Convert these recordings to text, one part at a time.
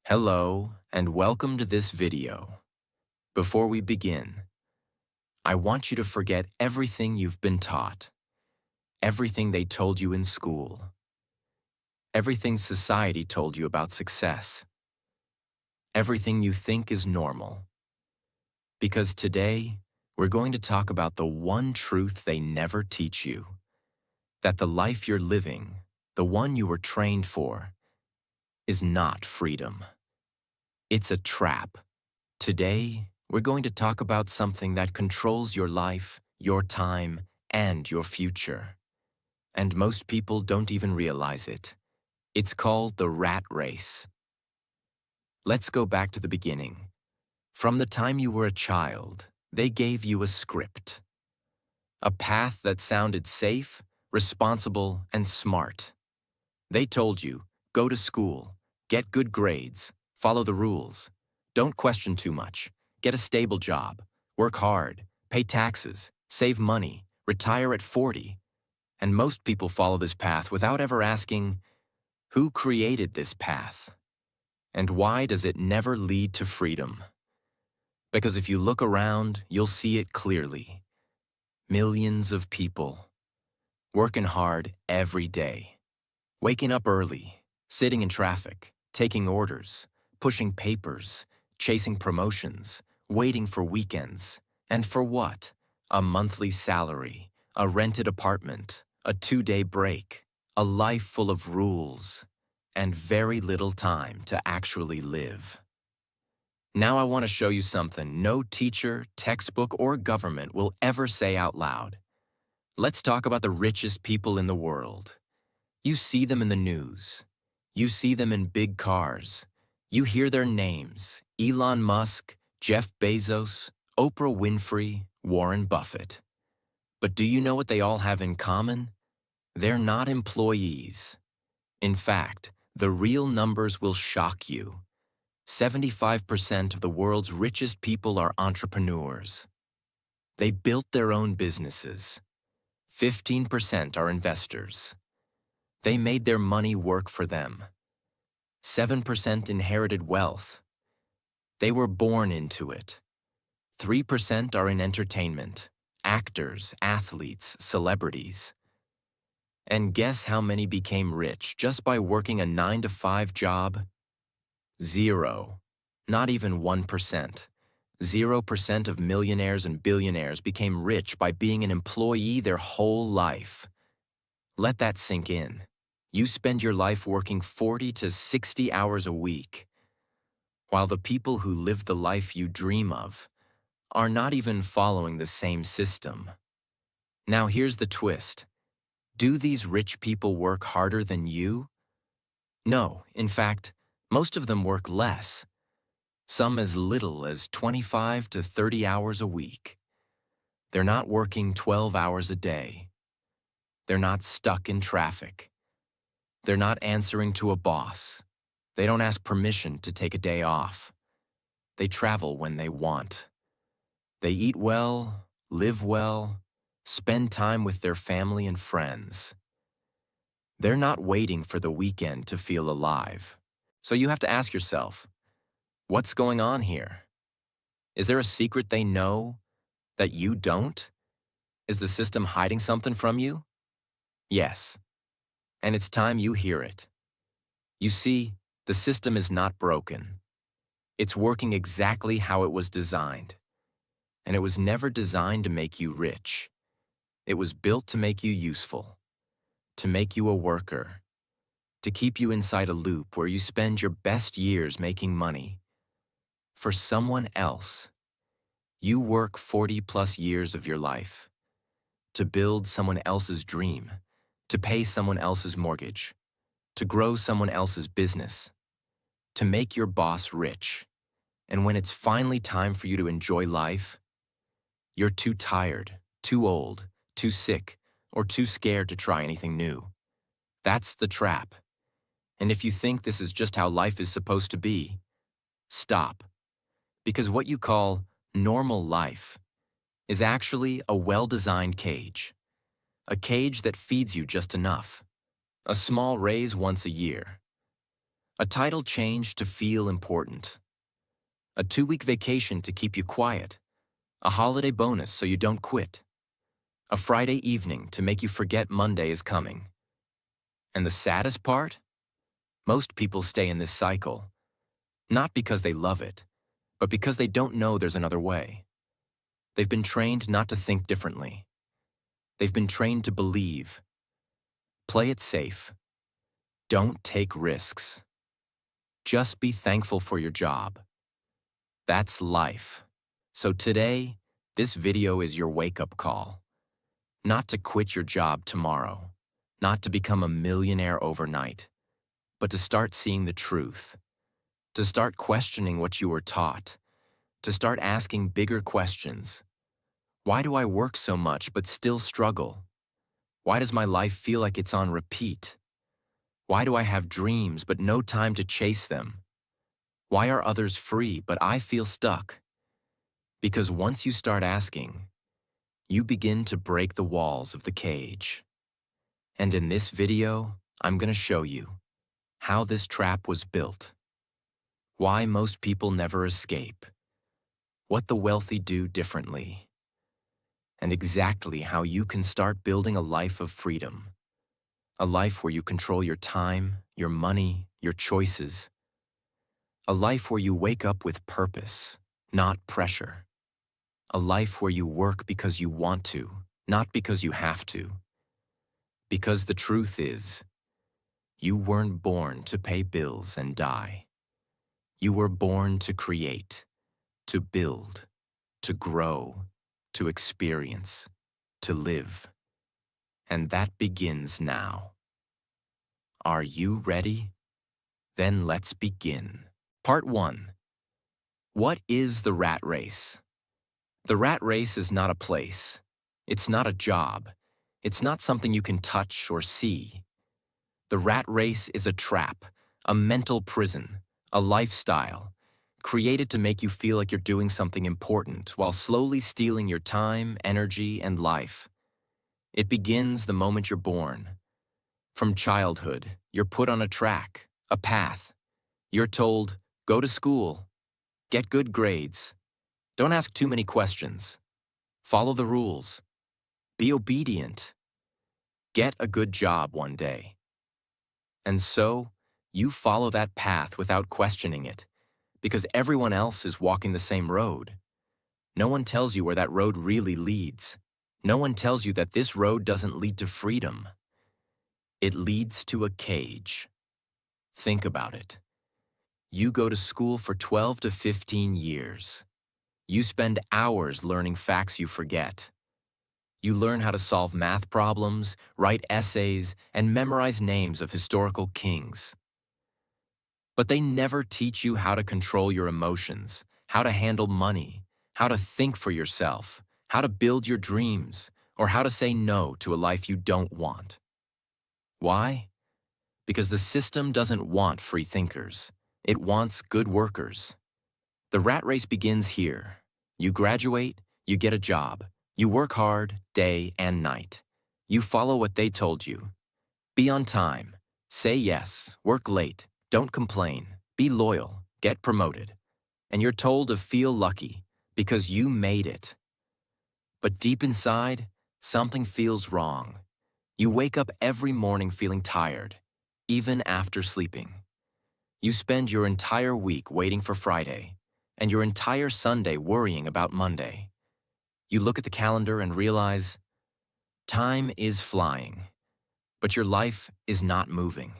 Hello, and welcome to this video. Before we begin, I want you to forget everything you've been taught, everything they told you in school, everything society told you about success, everything you think is normal. Because today, we're going to talk about the one truth they never teach you, that the life you're living, the one you were trained for, is not freedom. It's a trap. Today, we're going to talk about something that controls your life, your time, and your future. And most people don't even realize it. It's called the rat race. Let's go back to the beginning. From the time you were a child, they gave you a script. A path that sounded safe, responsible, and smart. They told you, go to school, get good grades, follow the rules, don't question too much, get a stable job, work hard, pay taxes, save money, retire at 40. And most people follow this path without ever asking, who created this path? And why does it never lead to freedom? Because if you look around, you'll see it clearly. Millions of people, working hard every day, waking up early, sitting in traffic, taking orders, pushing papers, chasing promotions, waiting for weekends. And for what? A monthly salary, a rented apartment, a 2-day break, a life full of rules, and very little time to actually live. Now I want to show you something no teacher, textbook, or government will ever say out loud. Let's talk about the richest people in the world. You see them in the news. You see them in big cars. You hear their names, Elon Musk, Jeff Bezos, Oprah Winfrey, Warren Buffett. But do you know what they all have in common? They're not employees. In fact, the real numbers will shock you. 75% of the world's richest people are entrepreneurs. They built their own businesses. 15% are investors. They made their money work for them. 7% inherited wealth. They were born into it. 3% are in entertainment, actors, athletes, celebrities. And guess how many became rich just by working a 9-to-5 job? 0. Not even 1%. 0% of millionaires and billionaires became rich by being an employee their whole life. Let that sink in. You spend your life working 40 to 60 hours a week, while the people who live the life you dream of are not even following the same system. Now here's the twist. Do these rich people work harder than you? No, in fact, most of them work less. Some as little as 25 to 30 hours a week. They're not working 12 hours a day. They're not stuck in traffic. They're not answering to a boss. They don't ask permission to take a day off. They travel when they want. They eat well, live well, spend time with their family and friends. They're not waiting for the weekend to feel alive. So you have to ask yourself, what's going on here? Is there a secret they know that you don't? Is the system hiding something from you? Yes. And it's time you hear it. You see, the system is not broken. It's working exactly how it was designed. And it was never designed to make you rich. It was built to make you useful, to make you a worker, to keep you inside a loop where you spend your best years making money. For someone else, you work 40+ years of your life to build someone else's dream, to pay someone else's mortgage, to grow someone else's business, to make your boss rich. And when it's finally time for you to enjoy life, you're too tired, too old, too sick, or too scared to try anything new. That's the trap. And if you think this is just how life is supposed to be, stop. Because what you call normal life is actually a well-designed cage. A cage that feeds you just enough. A small raise once a year. A title change to feel important. A 2-week vacation to keep you quiet. A holiday bonus so you don't quit. A Friday evening to make you forget Monday is coming. And the saddest part? Most people stay in this cycle, not because they love it, but because they don't know there's another way. They've been trained not to think differently. They've been trained to believe. Play it safe. Don't take risks. Just be thankful for your job. That's life. So today, this video is your wake-up call. Not to quit your job tomorrow, not to become a millionaire overnight, but to start seeing the truth, to start questioning what you were taught, to start asking bigger questions. Why do I work so much but still struggle? Why does my life feel like it's on repeat? Why do I have dreams but no time to chase them? Why are others free but I feel stuck? Because once you start asking, you begin to break the walls of the cage. And in this video, I'm going to show you how this trap was built, why most people never escape, what the wealthy do differently, and exactly how you can start building a life of freedom, a life where you control your time, your money, your choices, a life where you wake up with purpose, not pressure, a life where you work because you want to, not because you have to. Because the truth is, you weren't born to pay bills and die. You were born to create, to build, to grow, to experience, to live. And that begins now. Are you ready? Then let's begin. Part 1. What is the rat race? The rat race is not a place. It's not a job. It's not something you can touch or see. The rat race is a trap, a mental prison, a lifestyle, created to make you feel like you're doing something important while slowly stealing your time, energy, and life. It begins the moment you're born. From childhood, you're put on a track, a path. You're told, go to school, get good grades, don't ask too many questions, follow the rules, be obedient, get a good job one day. And so, you follow that path without questioning it, because everyone else is walking the same road. No one tells you where that road really leads. No one tells you that this road doesn't lead to freedom. It leads to a cage. Think about it. You go to school for 12 to 15 years. You spend hours learning facts you forget. You learn how to solve math problems, write essays, and memorize names of historical kings. But they never teach you how to control your emotions, how to handle money, how to think for yourself, how to build your dreams, or how to say no to a life you don't want. Why? Because the system doesn't want free thinkers. It wants good workers. The rat race begins here. You graduate, you get a job. You work hard, day and night. You follow what they told you. Be on time. Say yes. Work late. Don't complain. Be loyal. Get promoted. And you're told to feel lucky because you made it. But deep inside, something feels wrong. You wake up every morning feeling tired, even after sleeping. You spend your entire week waiting for Friday, and your entire Sunday worrying about Monday. You look at the calendar and realize, time is flying, but your life is not moving.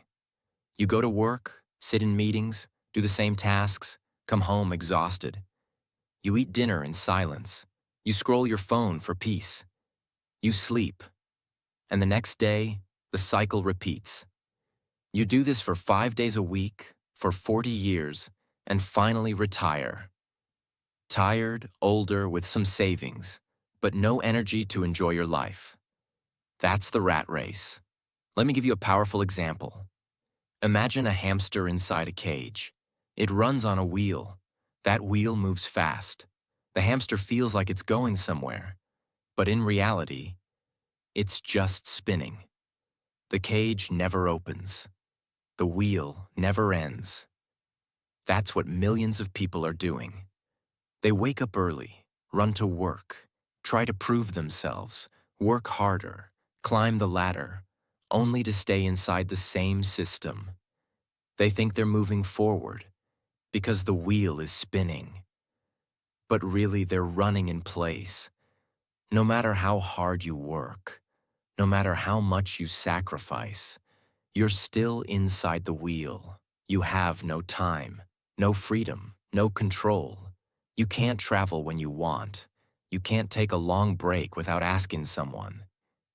You go to work, sit in meetings, do the same tasks, come home exhausted. You eat dinner in silence. You scroll your phone for peace. You sleep. And the next day, the cycle repeats. You do this for 5 days a week, for 40 years, and finally retire. Tired, older, with some savings, but no energy to enjoy your life. That's the rat race. Let me give you a powerful example. Imagine a hamster inside a cage. It runs on a wheel. That wheel moves fast. The hamster feels like it's going somewhere, but in reality, it's just spinning. The cage never opens. The wheel never ends. That's what millions of people are doing. They wake up early, run to work, try to prove themselves, work harder, climb the ladder, only to stay inside the same system. They think they're moving forward because the wheel is spinning. But really, they're running in place. No matter how hard you work, no matter how much you sacrifice, you're still inside the wheel. You have no time, no freedom, no control. You can't travel when you want. You can't take a long break without asking someone.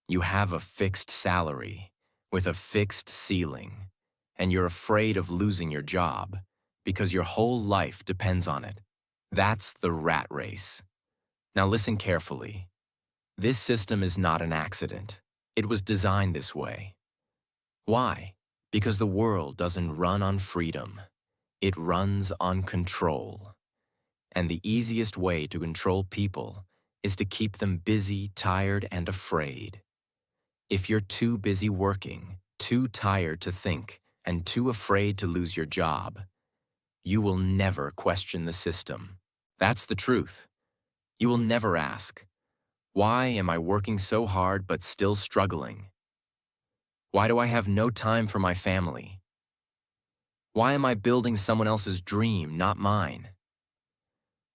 You have a fixed salary with a fixed ceiling, and you're afraid of losing your job because your whole life depends on it. That's the rat race. Now listen carefully. This system is not an accident. It was designed this way. Why? Because the world doesn't run on freedom. It runs on control. And the easiest way to control people is to keep them busy, tired, and afraid. If you're too busy working, too tired to think, and too afraid to lose your job, you will never question the system. That's the truth. You will never ask, why am I working so hard but still struggling? Why do I have no time for my family? Why am I building someone else's dream, not mine?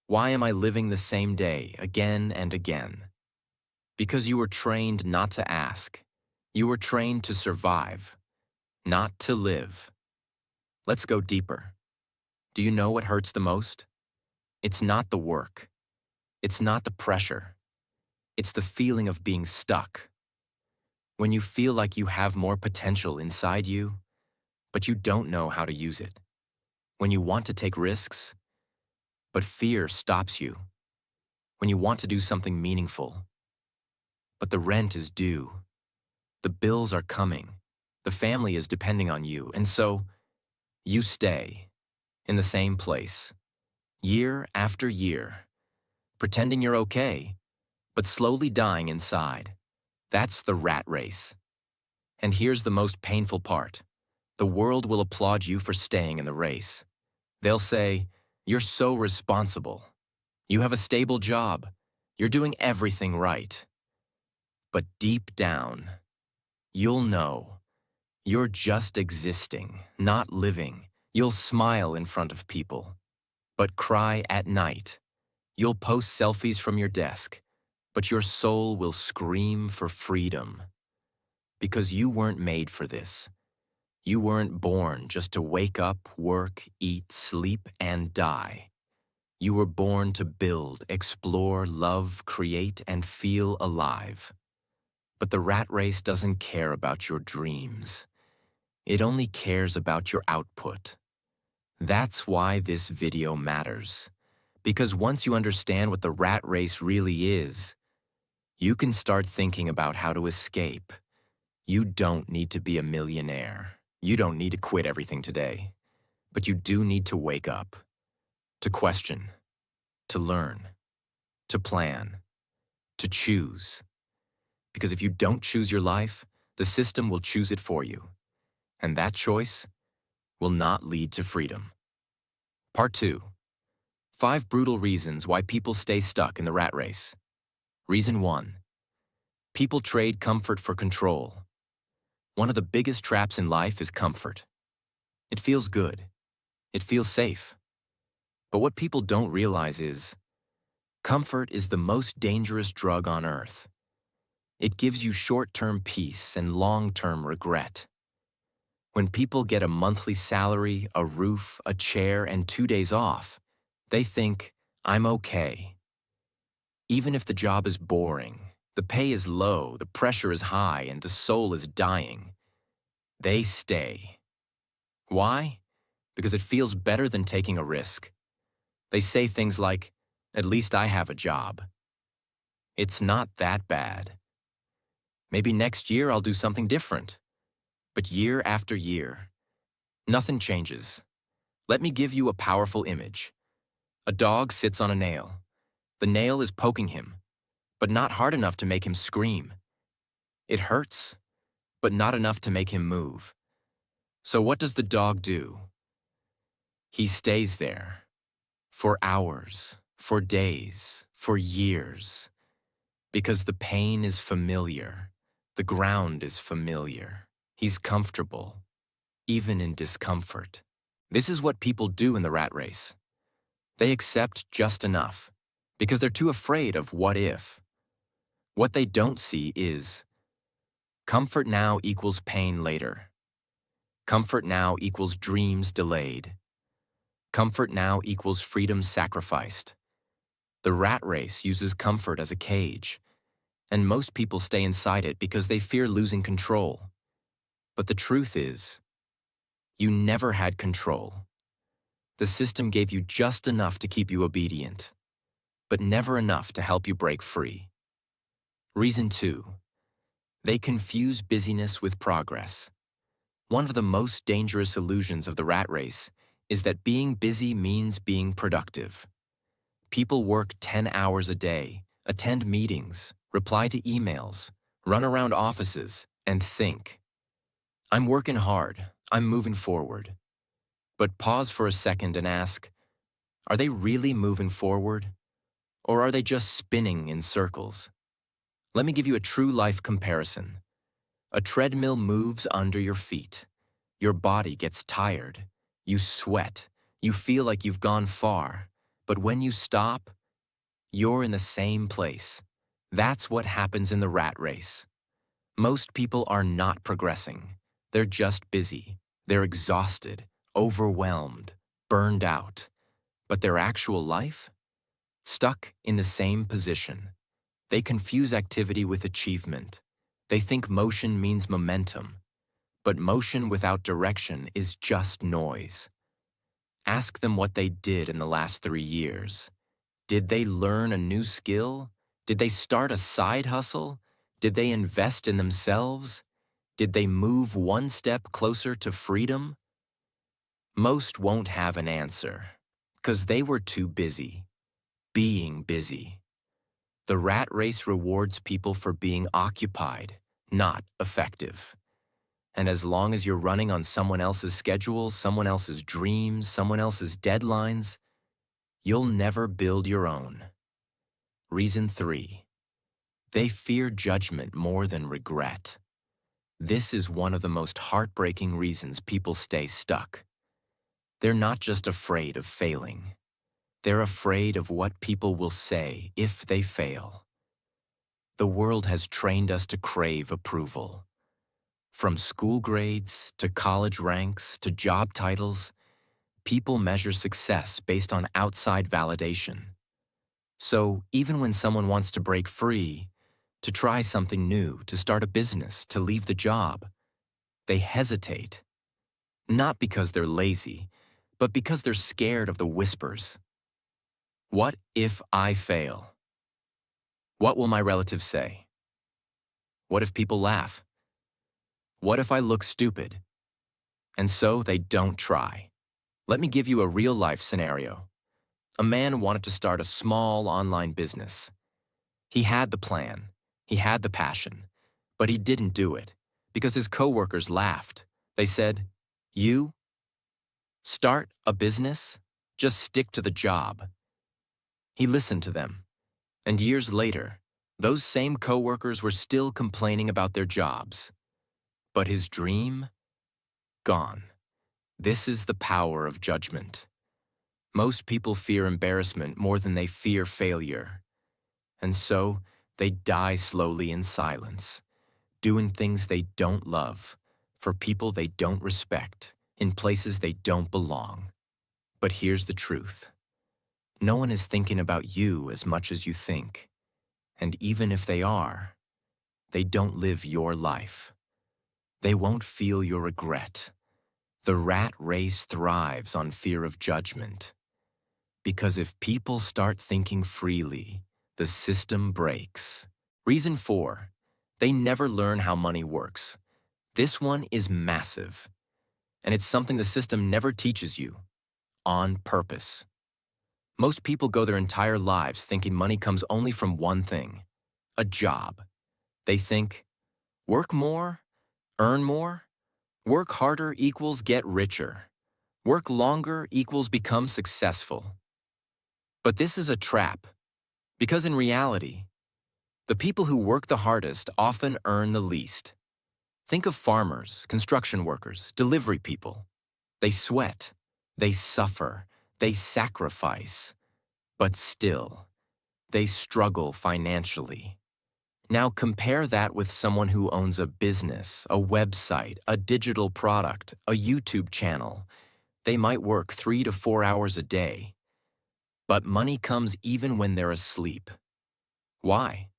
Why am I living the same day again and again? Because you were trained not to ask. You were trained to survive, not to live. Let's go deeper. Do you know what hurts the most? It's not the work. It's not the pressure. It's the feeling of being stuck. When you feel like you have more potential inside you, but you don't know how to use it. When you want to take risks, but fear stops you. When you want to do something meaningful, but the rent is due. The bills are coming. The family is depending on you, and so you stay in the same place, year after year, pretending you're okay, but slowly dying inside. That's the rat race. And here's the most painful part. The world will applaud you for staying in the race. They'll say, you're so responsible. You have a stable job. You're doing everything right. But deep down, you'll know you're just existing, not living. You'll smile in front of people, but cry at night. You'll post selfies from your desk, but your soul will scream for freedom. Because you weren't made for this. You weren't born just to wake up, work, eat, sleep, and die. You were born to build, explore, love, create, and feel alive. But the rat race doesn't care about your dreams. It only cares about your output. That's why this video matters. Because once you understand what the rat race really is, you can start thinking about how to escape. You don't need to be a millionaire. You don't need to quit everything today. But you do need to wake up, to question, to learn, to plan, to choose. Because if you don't choose your life, the system will choose it for you. And that choice will not lead to freedom. Part 2. 5 brutal reasons why people stay stuck in the rat race. Reason 1. People trade comfort for control. One of the biggest traps in life is comfort. It feels good. It feels safe. But what people don't realize is, comfort is the most dangerous drug on earth. It gives you short-term peace and long-term regret. When people get a monthly salary, a roof, a chair, and 2 days off, they think, I'm okay. Even if the job is boring, the pay is low, the pressure is high, and the soul is dying, they stay. Why? Because it feels better than taking a risk. They say things like, at least I have a job. It's not that bad. Maybe next year I'll do something different. But year after year, nothing changes. Let me give you a powerful image. A dog sits on a nail. The nail is poking him, but not hard enough to make him scream. It hurts, but not enough to make him move. So what does the dog do? He stays there for hours, for days, for years, because the pain is familiar, the ground is familiar. He's comfortable, even in discomfort. This is what people do in the rat race. They accept just enough, because they're too afraid of what if. What they don't see is comfort now equals pain later. Comfort now equals dreams delayed. Comfort now equals freedom sacrificed. The rat race uses comfort as a cage, and most people stay inside it because they fear losing control. But the truth is, you never had control. The system gave you just enough to keep you obedient, but never enough to help you break free. Reason 2. They confuse busyness with progress. One of the most dangerous illusions of the rat race is that being busy means being productive. People work 10 hours a day, attend meetings, reply to emails, run around offices, and think, I'm working hard, I'm moving forward. But pause for a second and ask, are they really moving forward? Or are they just spinning in circles? Let me give you a true life comparison. A treadmill moves under your feet. Your body gets tired. You sweat. You feel like you've gone far. But when you stop, you're in the same place. That's what happens in the rat race. Most people are not progressing. They're just busy. They're exhausted, overwhelmed, burned out. But their actual life? Stuck in the same position. They confuse activity with achievement. They think motion means momentum. But motion without direction is just noise. Ask them what they did in the last 3 years. Did they learn a new skill? Did they start a side hustle? Did they invest in themselves? Did they move one step closer to freedom? Most won't have an answer, because they were too busy, being busy. The rat race rewards people for being occupied, not effective. And as long as you're running on someone else's schedule, someone else's dreams, someone else's deadlines, you'll never build your own. Reason 3. They fear judgment more than regret. This is one of the most heartbreaking reasons people stay stuck. They're not just afraid of failing. They're afraid of what people will say if they fail. The world has trained us to crave approval. From school grades to college ranks to job titles, people measure success based on outside validation. So even when someone wants to break free, to try something new, to start a business, to leave the job, they hesitate. Not because they're lazy, but because they're scared of the whispers. What if I fail? What will my relatives say? What if people laugh? What if I look stupid? And so they don't try. Let me give you a real-life scenario. A man wanted to start a small online business. He had the plan, he had the passion, but he didn't do it because his coworkers laughed. They said, "You start a business? Just stick to the job." He listened to them, and years later, those same coworkers were still complaining about their jobs. But his dream? Gone. This is the power of judgment. Most people fear embarrassment more than they fear failure. And so, they die slowly in silence, doing things they don't love, for people they don't respect, in places they don't belong. But here's the truth. No one is thinking about you as much as you think. And even if they are, they don't live your life. They won't feel your regret. The rat race thrives on fear of judgment. Because if people start thinking freely, the system breaks. Reason 4. They never learn how money works. This one is massive. And it's something the system never teaches you. On purpose. Most people go their entire lives thinking money comes only from one thing. A job. They think, work more, earn more, Work harder equals get richer. Work longer equals become successful. But this is a trap, because in reality, the people who work the hardest often earn the least. Think of farmers, construction workers, delivery people. They sweat, they suffer, they sacrifice, but still, they struggle financially. Now compare that with someone who owns a business, a website, a digital product, a YouTube channel. They might work 3 to 4 hours a day, but money comes even when they're asleep. Why?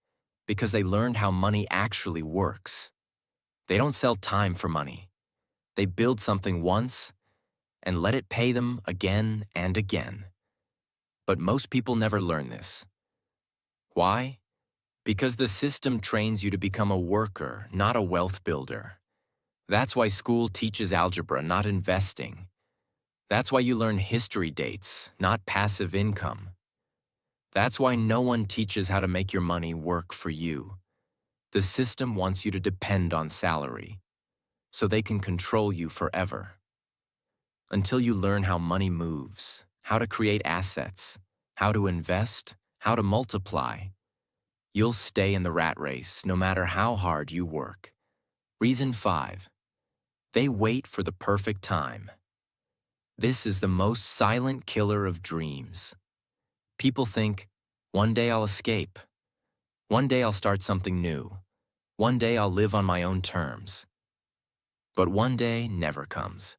Because they learned how money actually works. They don't sell time for money. They build something once and let it pay them again and again. But most people never learn this. Why? Because the system trains you to become a worker, not a wealth builder. That's why school teaches algebra, not investing. That's why you learn history dates, not passive income. That's why no one teaches how to make your money work for you. The system wants you to depend on salary, so they can control you forever. Until you learn how money moves, how to create assets, how to invest, how to multiply, you'll stay in the rat race no matter how hard you work. Reason 5. They wait for the perfect time. This is the most silent killer of dreams. People think, one day I'll escape. One day I'll start something new. One day I'll live on my own terms. But one day never comes.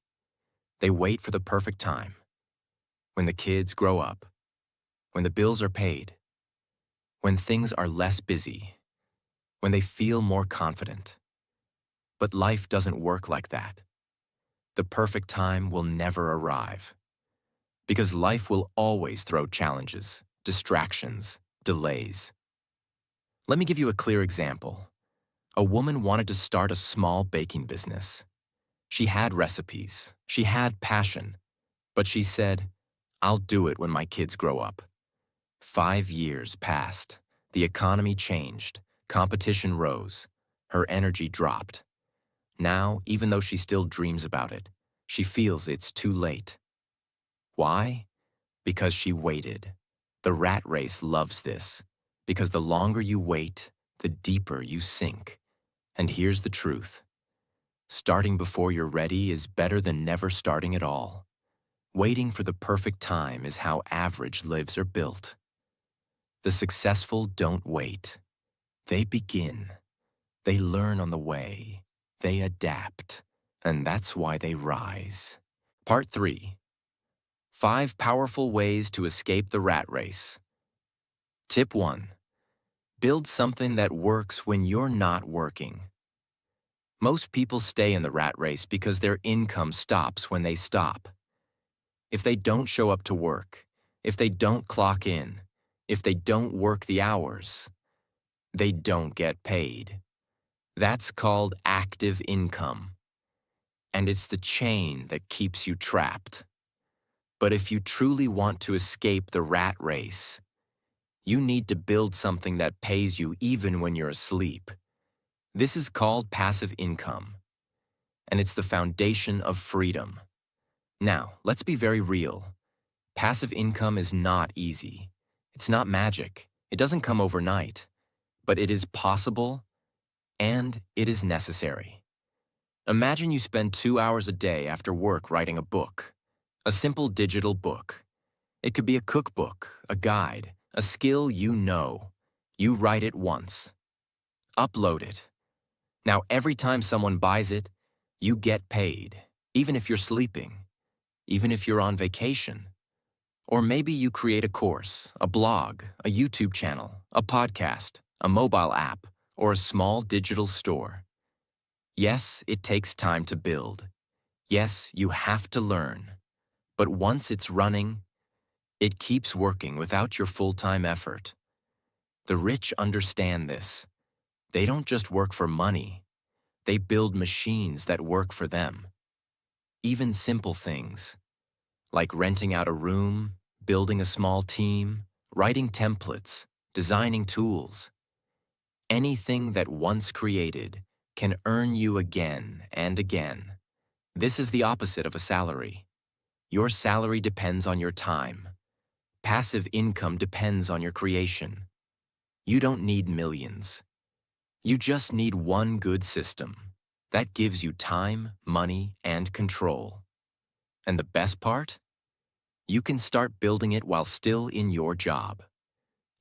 They wait for the perfect time. When the kids grow up. When the bills are paid. When things are less busy. When they feel more confident. But life doesn't work like that. The perfect time will never arrive. Because life will always throw challenges, distractions, delays. Let me give you a clear example. A woman wanted to start a small baking business. She had recipes, she had passion, but she said, "I'll do it when my kids grow up." 5 years passed, the economy changed, competition rose, her energy dropped. Now, even though she still dreams about it, she feels it's too late. Why? Because she waited. The rat race loves this, because the longer you wait, the deeper you sink. And here's the truth. Starting before you're ready is better than never starting at all. Waiting for the perfect time is how average lives are built. The successful don't wait. They begin. They learn on the way. They adapt. And that's why they rise. Part 3. 5 powerful ways to escape the rat race. Tip 1. Build something that works when you're not working. Most people stay in the rat race because their income stops when they stop. If they don't show up to work, if they don't clock in, if they don't work the hours, they don't get paid. That's called active income. And it's the chain that keeps you trapped. But if you truly want to escape the rat race, you need to build something that pays you even when you're asleep. This is called passive income, and it's the foundation of freedom. Now, let's be very real. Passive income is not easy. It's not magic. It doesn't come overnight, but it is possible, and it is necessary. Imagine you spend 2 hours a day after work writing a book, a simple digital book. It could be a cookbook, a guide, a skill you know. You write it once. Upload it. Now, every time someone buys it, you get paid, even if you're sleeping, even if you're on vacation. Or maybe you create a course, a blog, a YouTube channel, a podcast, a mobile app, or a small digital store. Yes, it takes time to build. Yes, you have to learn. But once it's running, it keeps working without your full-time effort. The rich understand this. They don't just work for money. They build machines that work for them. Even simple things, like renting out a room, building a small team, writing templates, designing tools. Anything that once created can earn you again and again. This is the opposite of a salary. Your salary depends on your time. Passive income depends on your creation. You don't need millions. You just need one good system that gives you time, money, and control. And the best part? You can start building it while still in your job.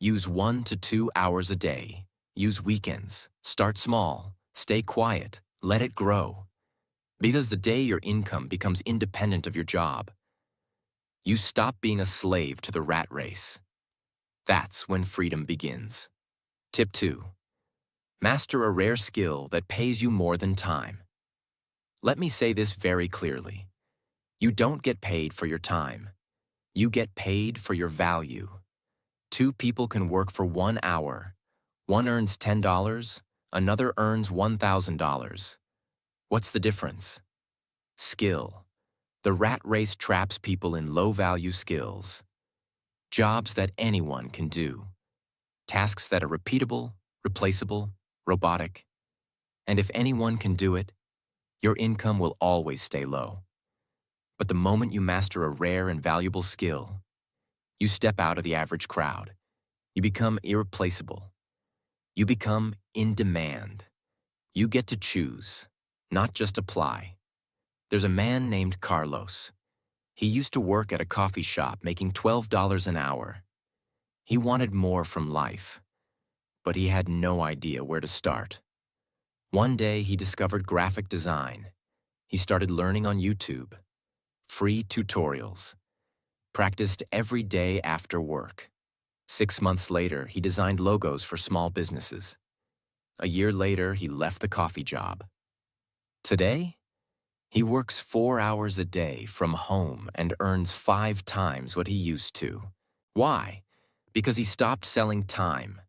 Use 1 to 2 hours a day. Use weekends. Start small. Stay quiet. Let it grow. Because the day your income becomes independent of your job, you stop being a slave to the rat race. That's when freedom begins. Tip 2. Master a rare skill that pays you more than time. Let me say this very clearly. You don't get paid for your time. You get paid for your value. 2 people can work for 1 hour. One earns $10, another earns $1,000. What's the difference? Skill. The rat race traps people in low-value skills. Jobs that anyone can do. Tasks that are repeatable, replaceable, robotic. And if anyone can do it, your income will always stay low. But the moment you master a rare and valuable skill, you step out of the average crowd. You become irreplaceable. You become in demand. You get to choose, not just apply. There's a man named Carlos. He used to work at a coffee shop making $12 an hour. He wanted more from life, but he had no idea where to start. One day he discovered graphic design. He started learning on YouTube. Free tutorials. Practiced every day after work. 6 months later, he designed logos for small businesses. A year later, he left the coffee job. Today, he works 4 hours a day from home and earns 5 times what he used to. Why? Because he stopped selling time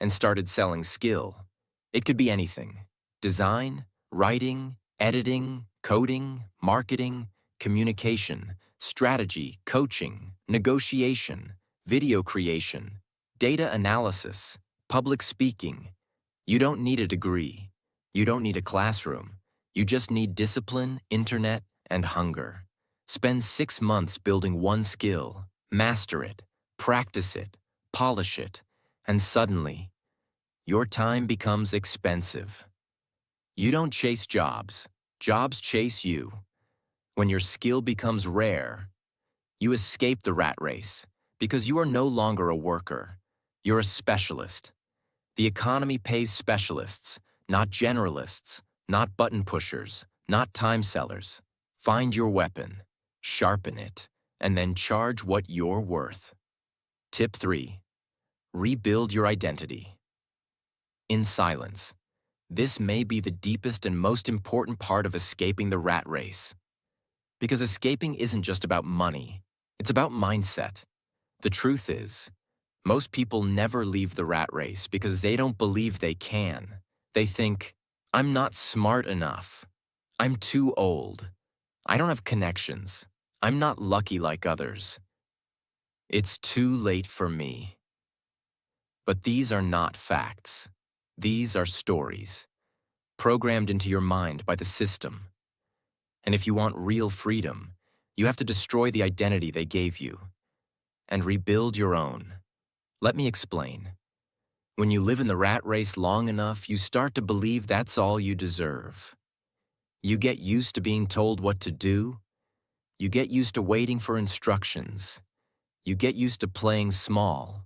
and started selling skill. It could be anything. Design, writing, editing, coding, marketing, communication, strategy, coaching, negotiation, video creation, data analysis, public speaking. You don't need a degree. You don't need a classroom. You just need discipline, internet, and hunger. Spend 6 months building one skill, master it, practice it, polish it, and suddenly, your time becomes expensive. You don't chase jobs. Jobs chase you. When your skill becomes rare, you escape the rat race because you are no longer a worker. You're a specialist. The economy pays specialists, not generalists, not button pushers, not time sellers. Find your weapon, sharpen it, and then charge what you're worth. Tip 3. Rebuild your identity. In silence. This may be the deepest and most important part of escaping the rat race. Because escaping isn't just about money, it's about mindset. The truth is, most people never leave the rat race because they don't believe they can. They think, I'm not smart enough. I'm too old. I don't have connections. I'm not lucky like others. It's too late for me. But these are not facts. These are stories, programmed into your mind by the system. And if you want real freedom, you have to destroy the identity they gave you and rebuild your own. Let me explain. When you live in the rat race long enough, you start to believe that's all you deserve. You get used to being told what to do. You get used to waiting for instructions. You get used to playing small.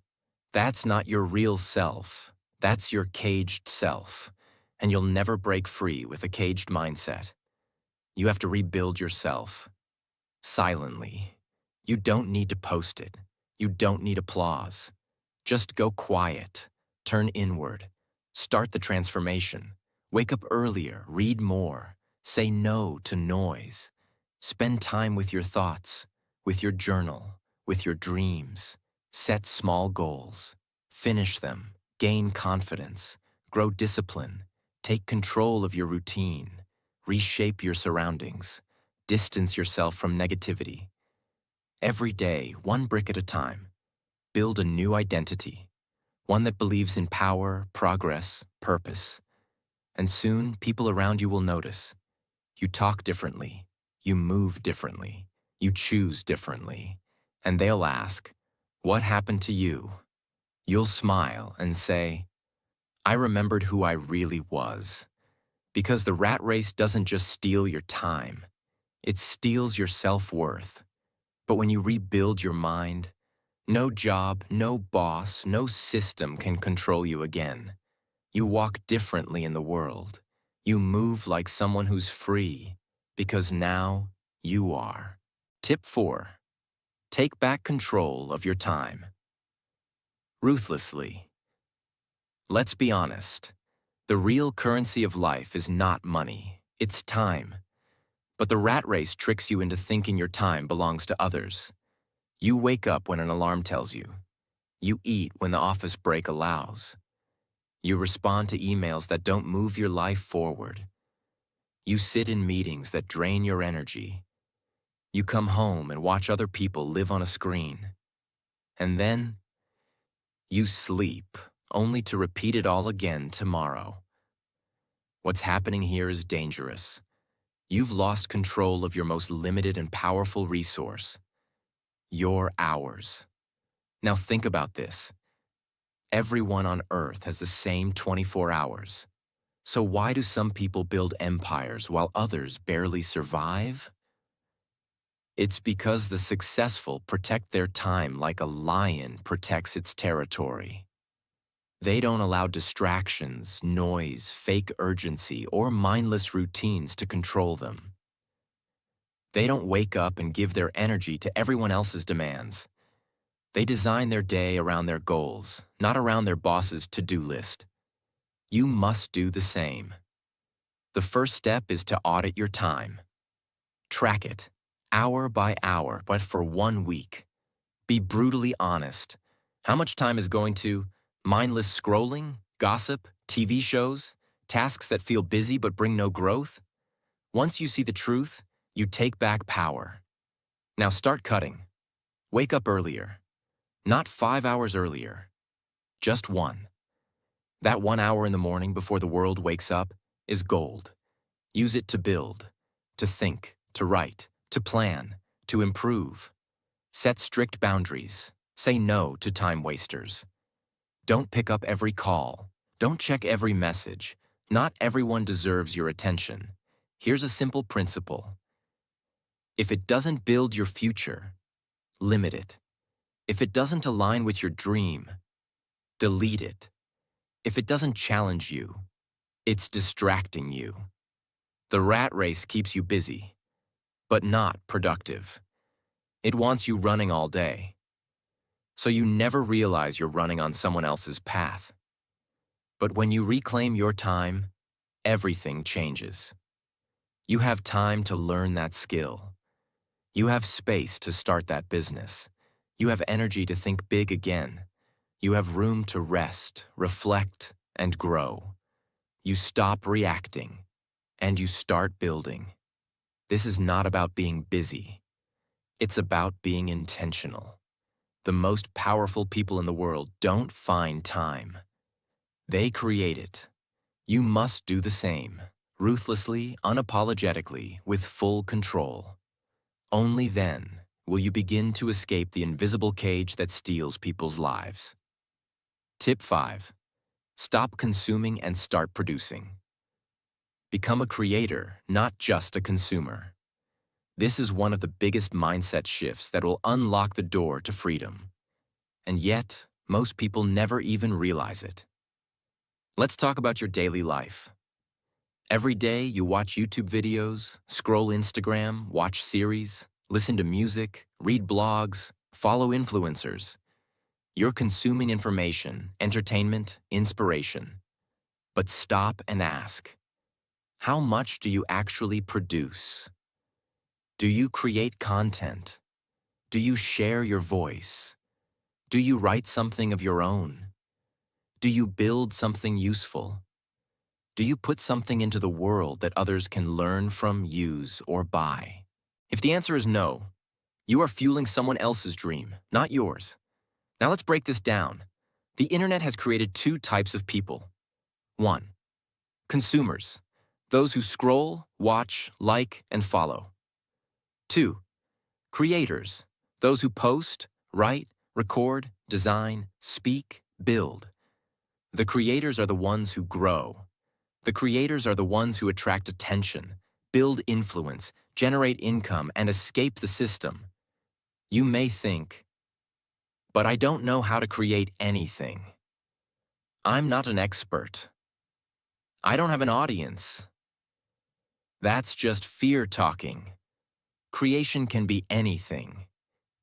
That's not your real self. That's your caged self. And you'll never break free with a caged mindset. You have to rebuild yourself. Silently. You don't need to post it. You don't need applause. Just go quiet. Turn inward. Start the transformation. Wake up earlier. Read more. Say no to noise. Spend time with your thoughts, with your journal, with your dreams. Set small goals. Finish them. Gain confidence. Grow discipline. Take control of your routine. Reshape your surroundings. Distance yourself from negativity. Every day, one brick at a time. Build a new identity. One that believes in power, progress, purpose. And soon, people around you will notice. You talk differently. You move differently. You choose differently. And they'll ask, "What happened to you?" You'll smile and say, "I remembered who I really was." Because the rat race doesn't just steal your time, it steals your self-worth. But when you rebuild your mind, no job, no boss, no system can control you again. You walk differently in the world. You move like someone who's free, because now you are. Tip 4. Take back control of your time. Ruthlessly. Let's be honest. The real currency of life is not money, it's time. But the rat race tricks you into thinking your time belongs to others. You wake up when an alarm tells you. You eat when the office break allows. You respond to emails that don't move your life forward. You sit in meetings that drain your energy. You come home and watch other people live on a screen. And then, you sleep, only to repeat it all again tomorrow. What's happening here is dangerous. You've lost control of your most limited and powerful resource, your hours. Now think about this. Everyone on Earth has the same 24 hours. So why do some people build empires while others barely survive? It's because the successful protect their time like a lion protects its territory. They don't allow distractions, noise, fake urgency, or mindless routines to control them. They don't wake up and give their energy to everyone else's demands. They design their day around their goals, not around their boss's to-do list. You must do the same. The first step is to audit your time. Track it, hour by hour, but for 1 week. Be brutally honest. How much time is going to mindless scrolling, gossip, TV shows, tasks that feel busy but bring no growth? Once you see the truth, you take back power. Now start cutting. Wake up earlier. Not 5 hours earlier. Just 1. That 1 hour in the morning before the world wakes up is gold. Use it to build, to think, to write, to plan, to improve. Set strict boundaries. Say no to time wasters. Don't pick up every call. Don't check every message. Not everyone deserves your attention. Here's a simple principle. If it doesn't build your future, limit it. If it doesn't align with your dream, delete it. If it doesn't challenge you, it's distracting you. The rat race keeps you busy, but not productive. It wants you running all day, so you never realize you're running on someone else's path. But when you reclaim your time, everything changes. You have time to learn that skill. You have space to start that business. You have energy to think big again. You have room to rest, reflect, and grow. You stop reacting, and you start building. This is not about being busy. It's about being intentional. The most powerful people in the world don't find time. They create it. You must do the same, ruthlessly, unapologetically, with full control. Only then will you begin to escape the invisible cage that steals people's lives. Tip 5. Stop consuming and start producing. Become a creator, not just a consumer. This is one of the biggest mindset shifts that will unlock the door to freedom. And yet, most people never even realize it. Let's talk about your daily life. Every day you watch YouTube videos, scroll Instagram, watch series, listen to music, read blogs, follow influencers. You're consuming information, entertainment, inspiration. But stop and ask, how much do you actually produce? Do you create content? Do you share your voice? Do you write something of your own? Do you build something useful? Do you put something into the world that others can learn from, use, or buy? If the answer is no, you are fueling someone else's dream, not yours. Now let's break this down. The internet has created 2 types of people. 1. Consumers, those who scroll, watch, like, and follow. 2. Creators, those who post, write, record, design, speak, build. The creators are the ones who grow. The creators are the ones who attract attention, build influence, generate income, and escape the system. You may think, but I don't know how to create anything. I'm not an expert. I don't have an audience. That's just fear talking. Creation can be anything.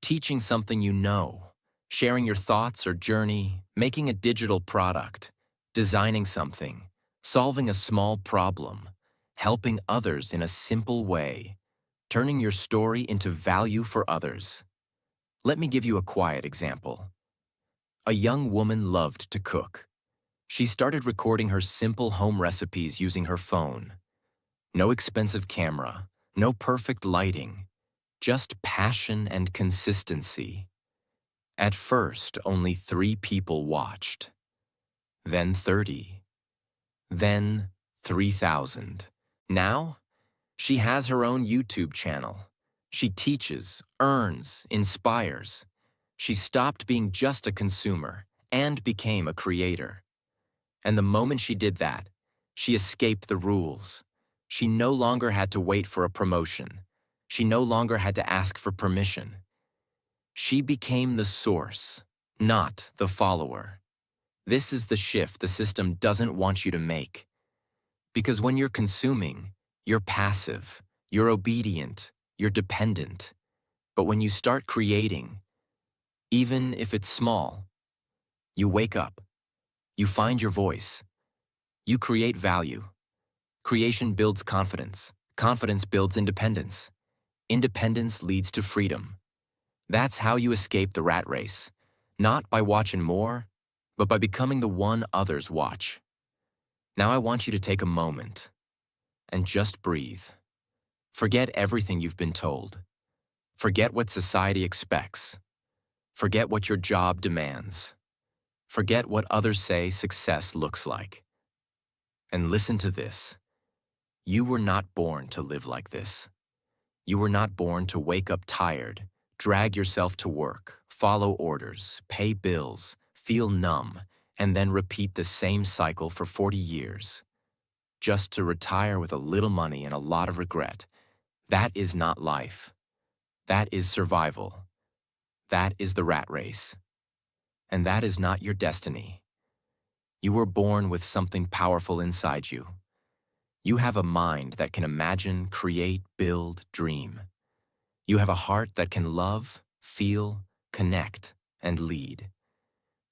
Teaching something you know, sharing your thoughts or journey, making a digital product, designing something, solving a small problem, helping others in a simple way, turning your story into value for others. Let me give you a quiet example. A young woman loved to cook. She started recording her simple home recipes using her phone. No expensive camera, no perfect lighting, just passion and consistency. At first, only 3 people watched, then 30, then 3,000. Now, she has her own YouTube channel. She teaches, earns, inspires. She stopped being just a consumer and became a creator. And the moment she did that, she escaped the rules. She no longer had to wait for a promotion. She no longer had to ask for permission. She became the source, not the follower. This is the shift the system doesn't want you to make. Because when you're consuming, you're passive, you're obedient, you're dependent. But when you start creating, even if it's small, you wake up, you find your voice, you create value. Creation builds confidence. Confidence builds independence. Independence leads to freedom. That's how you escape the rat race, not by watching more, but by becoming the one others watch. Now I want you to take a moment and just breathe. Forget everything you've been told. Forget what society expects. Forget what your job demands. Forget what others say success looks like. And listen to this. You were not born to live like this. You were not born to wake up tired, drag yourself to work, follow orders, pay bills, feel numb, and then repeat the same cycle for 40 years. Just to retire with a little money and a lot of regret. That is not life. That is survival. That is the rat race. And that is not your destiny. You were born with something powerful inside you. You have a mind that can imagine, create, build, dream. You have a heart that can love, feel, connect, and lead.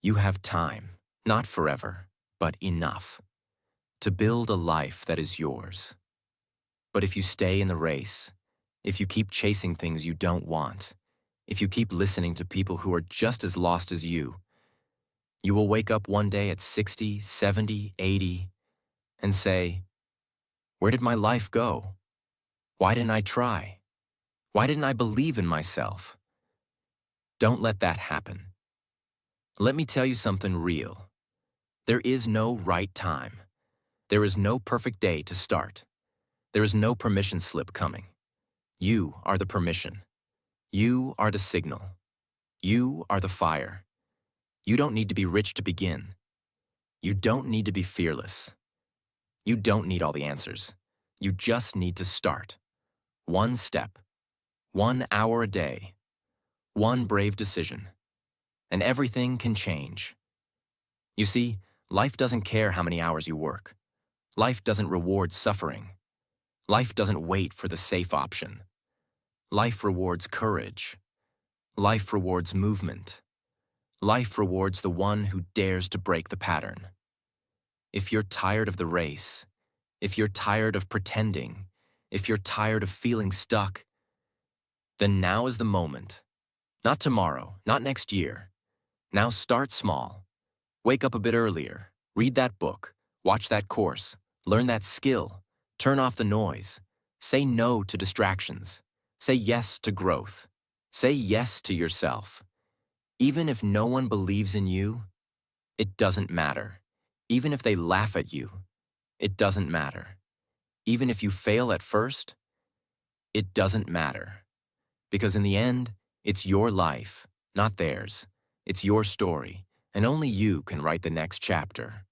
You have time, not forever, but enough, to build a life that is yours. But if you stay in the race, if you keep chasing things you don't want, if you keep listening to people who are just as lost as you will wake up one day at 60, 70, 80, and say, "Where did my life go? Why didn't I try? Why didn't I believe in myself?" Don't let that happen. Let me tell you something real. There is no right time. There is no perfect day to start. There is no permission slip coming. You are the permission. You are the signal. You are the fire. You don't need to be rich to begin. You don't need to be fearless. You don't need all the answers. You just need to start. One step, 1 hour a day, one brave decision, and everything can change. You see, life doesn't care how many hours you work. Life doesn't reward suffering. Life doesn't wait for the safe option. Life rewards courage. Life rewards movement. Life rewards the one who dares to break the pattern. If you're tired of the race, if you're tired of pretending, if you're tired of feeling stuck, then now is the moment. Not tomorrow, not next year. Now start small. Wake up a bit earlier. Read that book. Watch that course. Learn that skill. Turn off the noise. Say no to distractions. Say yes to growth. Say yes to yourself. Even if no one believes in you, it doesn't matter. Even if they laugh at you, it doesn't matter. Even if you fail at first, it doesn't matter. Because in the end, it's your life, not theirs. It's your story, and only you can write the next chapter.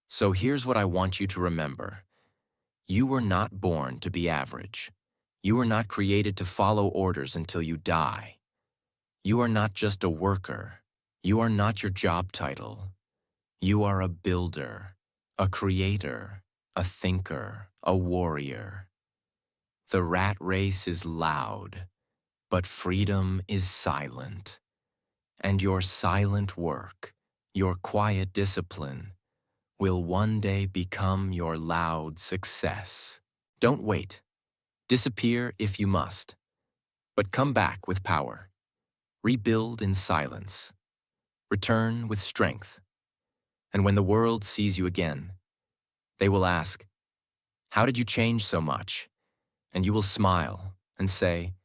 So here's what I want you to remember. You were not born to be average. You were not created to follow orders until you die. You are not just a worker. You are not your job title. You are a builder, a creator, a thinker, a warrior. The rat race is loud, but freedom is silent. And your silent work, your quiet discipline, will one day become your loud success. Don't wait. Disappear if you must, but come back with power. Rebuild in silence. Return with strength. And when the world sees you again, they will ask, "How did you change so much?" And you will smile and say,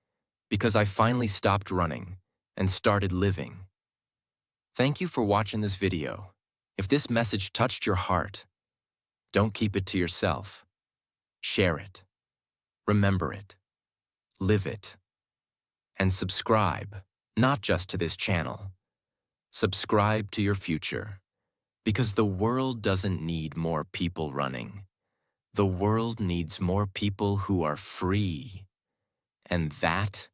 "Because I finally stopped running and started living." Thank you for watching this video. If this message touched your heart, don't keep it to yourself. Share it. Remember it. Live it. And subscribe, not just to this channel. Subscribe to your future. Because the world doesn't need more people running. The world needs more people who are free. And that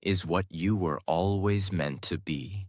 is what you were always meant to be.